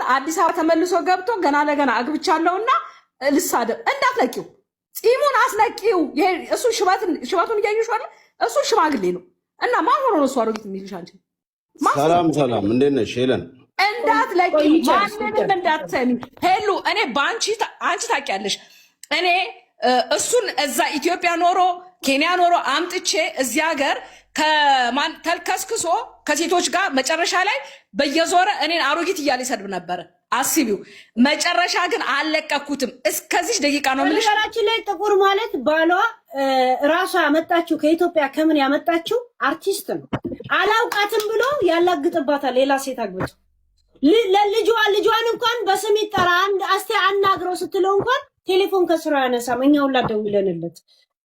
አዲስ አበባ ተመልሶ ገብቶ ገና ለገና አግብቻለሁና ልሳደብ እንዳትለቂው፣ ጺሙን አስለቂው። እሱ ሽበቱን እያዩሽ አይደል? እሱ ሽማግሌ ነው እና ማን ሆኖ ነው እሱ አሮጊት የሚልሽ አንቺ? ሰላም ሰላም፣ እንዴት ነሽ ሄለን? እንዳትለቂው፣ ማንንም እንዳትሰሚ ሄሉ። እኔ በአንቺ አንቺ ታውቂያለሽ፣ እኔ እሱን እዛ ኢትዮጵያ ኖሮ ኬንያ ኖሮ አምጥቼ እዚህ ሀገር ከማን ተልከስክሶ ከሴቶች ጋር መጨረሻ ላይ በየዞረ እኔን አሮጊት እያለ ይሰድብ ነበር። አስቢው። መጨረሻ ግን አልለቀኩትም። እስከዚህ ደቂቃ ነው የምልሽ። በነገራችን ላይ ጥቁር ማለት ባሏ ራሷ ያመጣችው ከኢትዮጵያ ከምን ያመጣችው አርቲስት ነው። አላውቃትም ብሎ ያላግጥባታል ሌላ ሴት አግብቶ። ልጇን እንኳን በስም ይጠራ አስቴ አናግረው ስትለው እንኳን ቴሌፎን ከስራ ያነሳም። እኛ ሁላ ደውለንለት።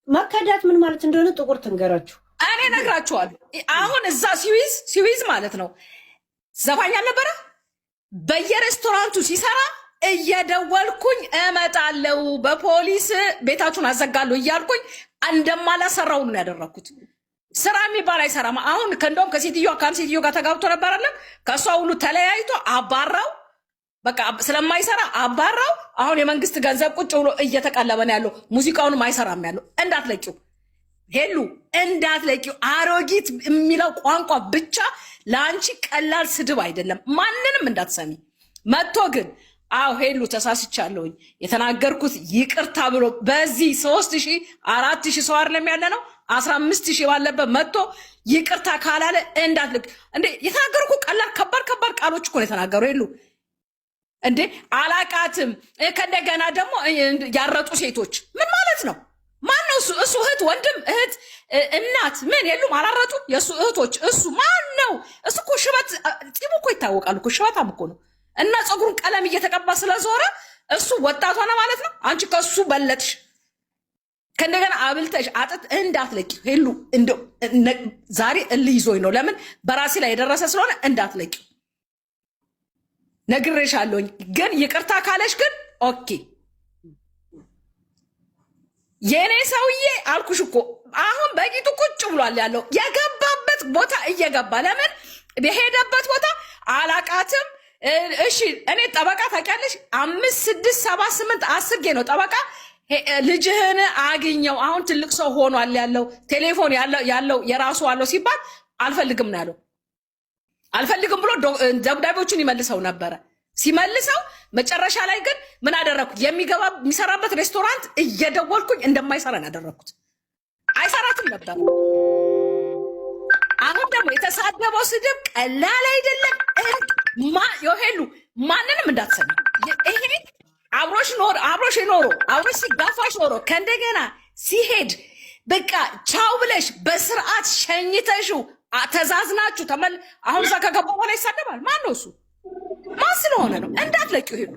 መከዳት ምን ማለት እንደሆነ ጥቁር ትንገራችሁ። እኔ ነግራችኋለሁ። አሁን እዛ ስዊዝ ማለት ነው ዘፋኝ አልነበረ? በየሬስቶራንቱ ሲሰራ እየደወልኩኝ እመጣለሁ፣ በፖሊስ ቤታችሁን አዘጋለሁ እያልኩኝ እንደማላሰራው ነው ያደረኩት። ስራ የሚባል አይሰራም። አሁን ከእንደውም ከአንድ ሴትዮ ጋር ተጋብቶ ነበር አለም። ከእሷ ሁሉ ተለያይቶ አባራው። በቃ ስለማይሰራ አባራው። አሁን የመንግስት ገንዘብ ቁጭ ብሎ እየተቀለበ ነው ያለው። ሙዚቃውንም አይሰራም ያለው። እንዳትለቂው ሄሉ፣ እንዳትለቂው። አሮጊት የሚለው ቋንቋ ብቻ ለአንቺ ቀላል ስድብ አይደለም። ማንንም እንዳትሰሚ። መጥቶ ግን አው ሄሉ ተሳስቻለሁኝ የተናገርኩት ይቅርታ ብሎ በዚህ 3000 4000 ሰው አይደለም ያለ ነው 15000 ባለበት መጥቶ ይቅርታ ካላለ እንዳትልቅ እንዴ። የተናገርኩ ቀላል ከባድ ቃሎች እኮ ነው የተናገሩ ሄሉ። እንዴ አላቃትም። ከእንደገና ደግሞ ያረጡ ሴቶች ምን ማለት ነው? ማን ነው እሱ? እሱ እህት፣ ወንድም፣ እህት፣ እናት ምን የሉም? አላረጡ የእሱ እህቶች። እሱ ማን ነው? እሱ እኮ ሽበት ፂሙ እኮ ይታወቃል እኮ ሽበታም እኮ ነው። እና ፀጉሩን ቀለም እየተቀባ ስለዞረ እሱ ወጣቷ ነው ማለት ነው። አንቺ ከሱ በለጥሽ። ከእንደገና አብልተሽ አጥት እንዳትለቂ ሄሉ። እንደው ዛሬ እልህ ይዞኝ ነው። ለምን በራሴ ላይ የደረሰ ስለሆነ እንዳትለቂ ነግሬሻለሁኝ። ግን ይቅርታ ካለሽ ግን ኦኬ። የኔ ሰውዬ አልኩሽ እኮ አሁን በቂጡ ቁጭ ብሏል ያለው የገባበት ቦታ እየገባ ለምን በሄደበት ቦታ አላቃትም። እሺ እኔ ጠበቃ ታውቂያለሽ 5 6 7 8 10 ጌ ነው ጠበቃ። ልጅህን አግኘው አሁን ትልቅ ሰው ሆኗል ያለው ቴሌፎን ያለው የራሱ አለው ሲባል አልፈልግም ነው ያለው። አልፈልግም ብሎ ደብዳቤዎቹን ይመልሰው ነበረ። ሲመልሰው መጨረሻ ላይ ግን ምን አደረኩት? የሚሰራበት ሬስቶራንት እየደወልኩኝ እንደማይሰራ ያደረኩት። አይሰራትም ነበር። አሁን ደግሞ የተሳደበው ስድብ ቀላል አይደለም። ሄሉ ማንንም እንዳትሰሚ። ይሄ አብሮሽ ኖሮ አብሮሽ ሲጋፋሽ ኖሮ ከእንደገና ሲሄድ በቃ ቻው ብለሽ በስርዓት ሸኝተሽው ተዛዝናችሁ አሁን እዛ ከገባ በኋላ ይሳደባል። ማን ነው እሱ? ማን ስለሆነ ነው? እንዳትለቂው ሄሉ።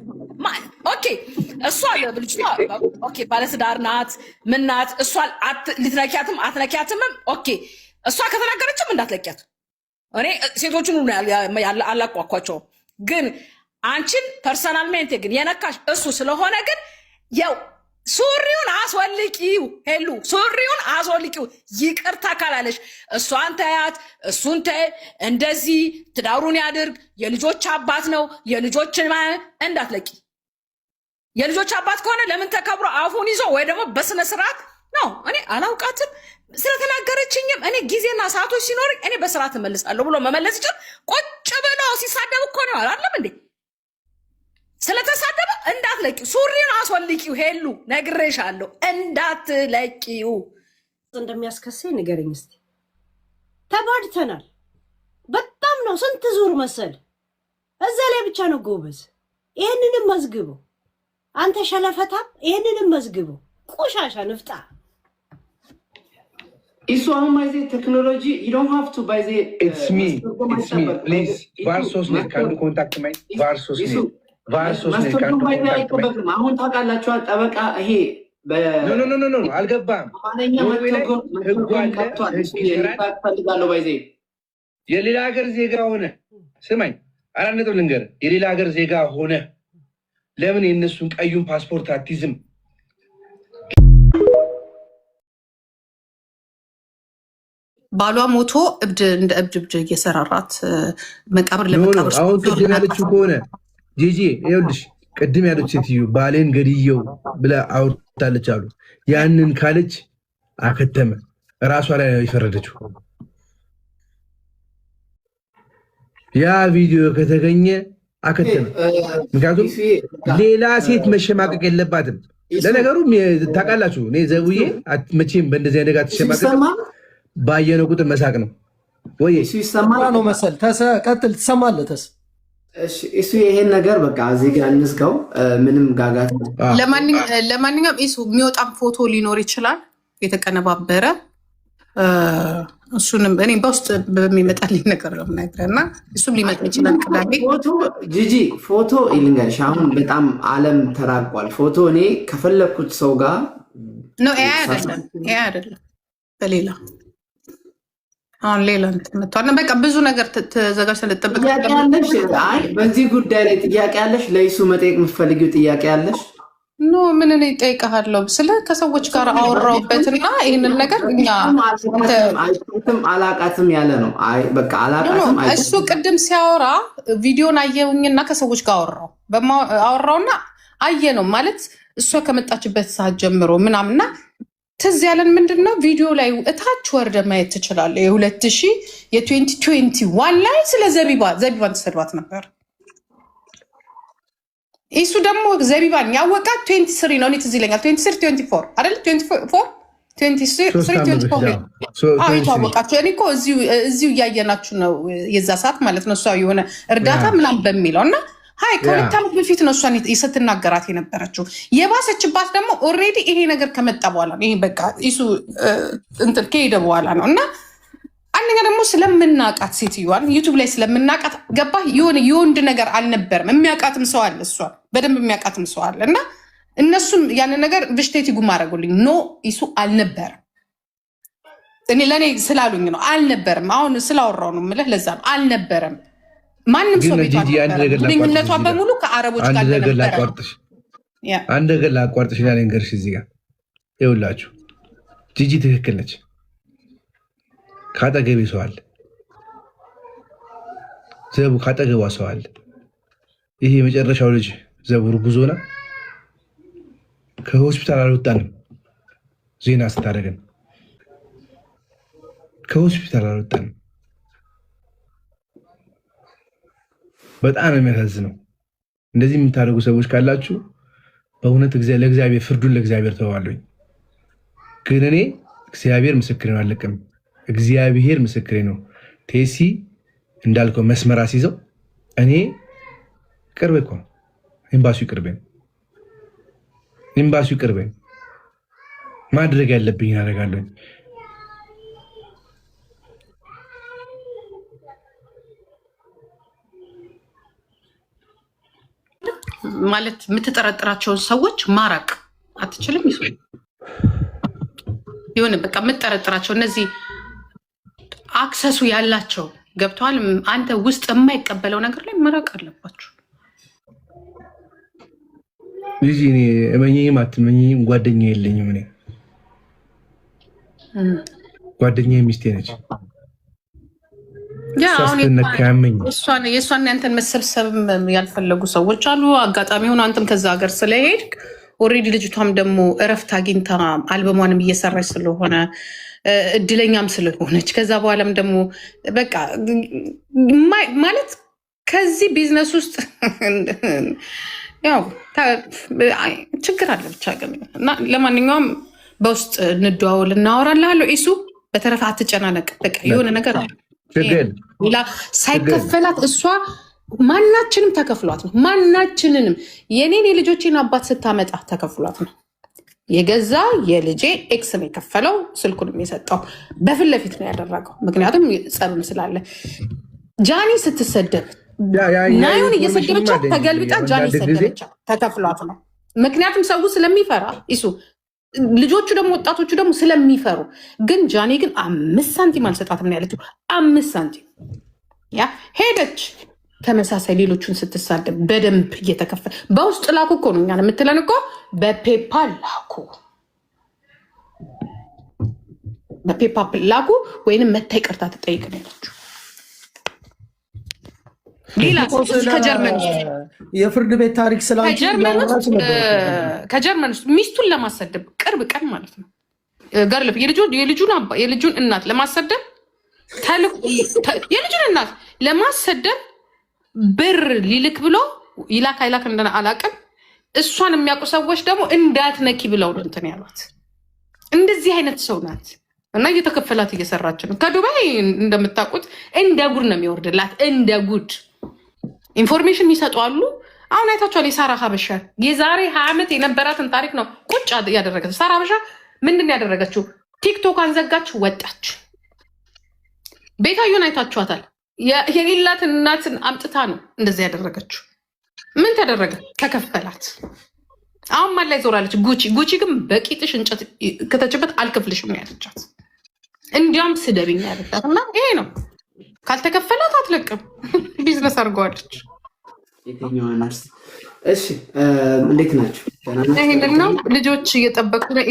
ኦኬ እሷ ልጅቷ ኦኬ ባለትዳር ናት። ምን ናት እሷ? ልትነኪያትም አትነኪያትምም። ኦኬ እሷ ከተናገረችም እንዳትለቂያት። እኔ ሴቶቹን አላቋኳቸውም። ግን አንቺን ፐርሰናልሜንት ግን የነካሽ እሱ ስለሆነ ግን ያው ሱሪውን አስወልቂው ሄሉ፣ ሱሪውን አስወልቂው። ይቅርታ ካላለሽ እሷን ተያት፣ እሱን ተይ። እንደዚህ ትዳሩን ያድርግ። የልጆች አባት ነው። የልጆችን እንዳትለቂ። የልጆች አባት ከሆነ ለምን ተከብሮ አፉን ይዞ ወይ ደግሞ በስነ ስርዓት ነው። እኔ አላውቃትም ስለተናገረችኝም እኔ ጊዜና ሰዓቶች ሲኖርኝ እኔ በስርዓት እመልሳለሁ ብሎ መመለስ ይችላል። ቁጭ ብሎ ሲሳደብ እኮ ነው አይደለም እንዴ? ስለተሳደበ እንዳትለቂው። ሱሪውን አስወልቂው ሄሉ፣ ነግሬሻለሁ። እንዳትለቂው። እንደሚያስከሰኝ ንገረኝ እስቲ። ተባድተናል። በጣም ነው። ስንት ዙር መሰል እዛ ላይ ብቻ ነው ጎበዝ። ይሄንንም መዝግበው አንተ ሸለፈታም፣ ይሄንንም መዝግበው። ቆሻሻ ንፍጣ Isu ahu maize technology, you don't have to buy the it's me please varsos ne kandu contact mai varsos ne kandu contact mai አሁን ታውቃላችሁ ጠበቃ ይሄ no አልገባም። ፈልጋለሁ ባይዜ የሌላ ሀገር ዜጋ ሆነ ስማኝ፣ አራት ነጥብ ልንገርህ። የሌላ ሀገር ዜጋ ሆነ ለምን የነሱን ቀዩን ፓስፖርት አትይዝም? ባሏ ሞቶ እንደ እብድ እየሰራራት መቃብር ለመቃብር አሁን ቅድም ያለችው ከሆነ ጂጂ ይኸውልሽ ቅድም ያለች ሴትዮ ባሌን ገድየው ብላ አውርታለች አሉ። ያንን ካለች አከተመ። ራሷ ላይ ነው የፈረደችው። ያ ቪዲዮ ከተገኘ አከተመ። ምክንያቱም ሌላ ሴት መሸማቀቅ የለባትም። ለነገሩ ታውቃላችሁ እኔ ዘውዬ መቼም በእንደዚህ አይነት ጋር ትሸማቀቅ ባየነው ቁጥር መሳቅ ነው ወይ ይሰማል ነው መሰል ቀጥል ትሰማለህ ተስ እሱ ይሄን ነገር በቃ እዚህ ጋር እንዝጋው። ምንም ጋጋት። ለማንኛውም እሱ የሚወጣም ፎቶ ሊኖር ይችላል የተቀነባበረ እሱንም እኔ በውስጥ በሚመጣልኝ ነገር ነው የምነግርህና እሱም ሊመጣ ይችላል። ቅዳሜ ፎቶ ጂጂ ፎቶ ይልንገርሽ። አሁን በጣም ዓለም ተራቋል። ፎቶ እኔ ከፈለኩት ሰው ጋር ነው አይደለም በሌላ አሁን ሌላ እንትን በቃ ብዙ ነገር ተዘጋጅተን ልጠብቅ ያለሽ። አይ በዚህ ጉዳይ ላይ ጥያቄ ያለሽ ለይሱ መጠየቅ የምትፈልጊው ጥያቄ ያለሽ? ኖ ምን እኔ እጠይቅሃለሁ ስለ ከሰዎች ጋር አወራሁበትና ይህንን ነገር እኛ አላቃትም ያለ ነው። አይ በቃ አላቃትም። እሱ ቅድም ሲያወራ ቪዲዮን አየሁኝና ከሰዎች ጋር አወራውና አየ ነው ማለት እሷ ከመጣችበት ሰዓት ጀምሮ ምናምና ትዝ ያለን ምንድን ነው ቪዲዮ ላይ እታች ወርደ ማየት ትችላለህ። የ2021 ላይ ስለ ዘቢባን ተሰድባት ነበር። እሱ ደግሞ ዘቢባን ያወቃት 23 ነው። እኔ ትዝ ይለኛል 23 አይደል 24 ታወቃቸው። እኔ እኮ እዚሁ እያየናችሁ ነው የዛ ሰዓት ማለት ነው። እሷ የሆነ እርዳታ ምናምን በሚለው እና ሀይ ከሁለት ዓመት በፊት ነው እሷን ስትናገራት የነበረችው። የባሰችባት ደግሞ ኦልሬዲ ይሄ ነገር ከመጣ በኋላ ነው። ይሄ በቃ እሱ እንትን ከሄደ በኋላ ነው። እና አንደኛ ደግሞ ስለምናቃት ሴትዮዋን ዩቱብ ላይ ስለምናቃት ገባ የሆነ የወንድ ነገር አልነበረም። የሚያውቃትም ሰው አለ፣ እሷ በደንብ የሚያውቃትም ሰው አለ። እና እነሱም ያንን ነገር ብሽቴት ጉማ አደረጉልኝ። ኖ እሱ አልነበረም። እኔ ለእኔ ስላሉኝ ነው አልነበረም። አሁን ስላወራው ነው የምልህ፣ ለዛ ነው አልነበረም። ማንም ሰው ግንኙነቷ በሙሉ ከአረቦች ጋር ነበረ። አንድ ነገር ላቋርጥሽ ና ልንገርሽ። እዚህ ጋር ይኸውላችሁ ጂጂ ትክክል ነች። ካጠገቤ ሰው አለ፣ ዘቡ ካጠገቧ ሰው አለ። ይሄ የመጨረሻው ልጅ ዘቡ እርጉዝ ሆና ከሆስፒታል አልወጣንም። ዜና ስታደርገን ከሆስፒታል አልወጣንም። በጣም ነው የሚያሳዝነው። እንደዚህ የምታደርጉ ሰዎች ካላችሁ በእውነት ለእግዚአብሔር ፍርዱን ለእግዚአብሔር ተዋለኝ። ግን እኔ እግዚአብሔር ምስክሬ ነው፣ አለቅም። እግዚአብሔር ምስክሬ ነው። ቴሲ እንዳልከው መስመር አስይዘው እኔ ቅርብ እኮ ኤምባሲው ቅርቤን ማድረግ ያለብኝ አደርጋለሁ። ማለት የምትጠረጥራቸውን ሰዎች ማራቅ አትችልም። ይሱ የሆነ በቃ የምትጠረጥራቸው እነዚህ አክሰሱ ያላቸው ገብተዋል። አንተ ውስጥ የማይቀበለው ነገር ላይ መራቅ አለባችሁ። እዚህ እኔ እመኚም አትመኚም ጓደኛ የለኝም። እኔ ጓደኛ ሚስቴ ነች። የእሷን ያንተን መሰብሰብ ያልፈለጉ ሰዎች አሉ። አጋጣሚ ሆኖ አንተም ከዛ ሀገር ስለሄድክ ኦልሬዲ ልጅቷም ደግሞ እረፍት አግኝታ አልበሟንም እየሰራች ስለሆነ እድለኛም ስለሆነች ከዛ በኋላም ደግሞ በቃ ማለት ከዚህ ቢዝነስ ውስጥ ያው ችግር አለ ብቻ ግን እና ለማንኛውም በውስጥ እንደዋወል እናወራልሃለሁ። ኢሱ በተረፈ አትጨናነቅ። በቃ የሆነ ነገር አለ ሌላ ሳይከፈላት እሷ ማናችንም ተከፍሏት ነው። ማናችንንም የኔን የልጆቼን አባት ስታመጣ ተከፍሏት ነው። የገዛ የልጄ ኤክስ ነው የከፈለው። ስልኩንም የሰጠው በፊት ለፊት ነው ያደረገው። ምክንያቱም ጸብም ስላለ ጃኒ ስትሰደብ ናዩን እየሰደበቻት ተገልብጣ ጃኒ ሰደበቻ ተከፍሏት ነው። ምክንያቱም ሰው ስለሚፈራ ይሱ ልጆቹ ደግሞ ወጣቶቹ ደግሞ ስለሚፈሩ። ግን ጃኒ ግን 5 ሳንቲም አልሰጣትም ነው ያለችው። 5 ሳንቲም ያ ሄደች። ተመሳሳይ ሌሎቹን ስትሳደብ በደንብ እየተከፈለ በውስጥ ላኩ እኮ ነው እኛን የምትለን እኮ በፔፓል ላኩ ወይንም መታ ይቅርታ ትጠይቅ ነው ያለችው። ሌላ ከጀርመን የፍርድ ቤት ታሪክ ስላችሁ ከጀርመን ውስጥ ሚስቱን ለማሰደብ ቅርብ ቀን ማለት ነው ጋርለፍ የልጁን እናት ለማሰደብ የልጁን እናት ለማሰደብ ብር ሊልክ ብሎ ይላክ አይላክ እንደና አላቅም። እሷን የሚያውቁ ሰዎች ደግሞ እንዳትነኪ ብለው ነው እንትን ያሏት። እንደዚህ አይነት ሰው ናት እና እየተከፈላት እየሰራች ነው። ከዱባይ እንደምታውቁት እንደ ጉድ ነው የሚወርድላት፣ እንደ ጉድ ኢንፎርሜሽን ይሰጧሉ። አሁን አይታችኋል የሳራ ሀበሻ የዛሬ 20 ዓመት የነበራትን ታሪክ ነው ቁጭ ያደረገች። ሳራ ሀበሻ ምንድን ያደረገችው? ቲክቶክ አንዘጋች፣ ወጣች። ቤታዮን አይታችኋታል። የሌላትን እናትን አምጥታ ነው እንደዚህ ያደረገችው። ምን ተደረገ? ተከፈላት። አሁን ማን ላይ ዞራለች? ጉቺ ግን በቂጥሽ እንጨት ከተችበት አልከፍልሽም ነው ያለቻት። እንዲያውም ስደብኝ ያለቻት እና ይሄ ነው ካልተከፈላት አትለቅም። ቢዝነስ አድርገዋለች። የትኛዋ ነርስ? እሺ እንዴት ናቸው? ይሄንን ነው ልጆች እየጠበቁ ነው።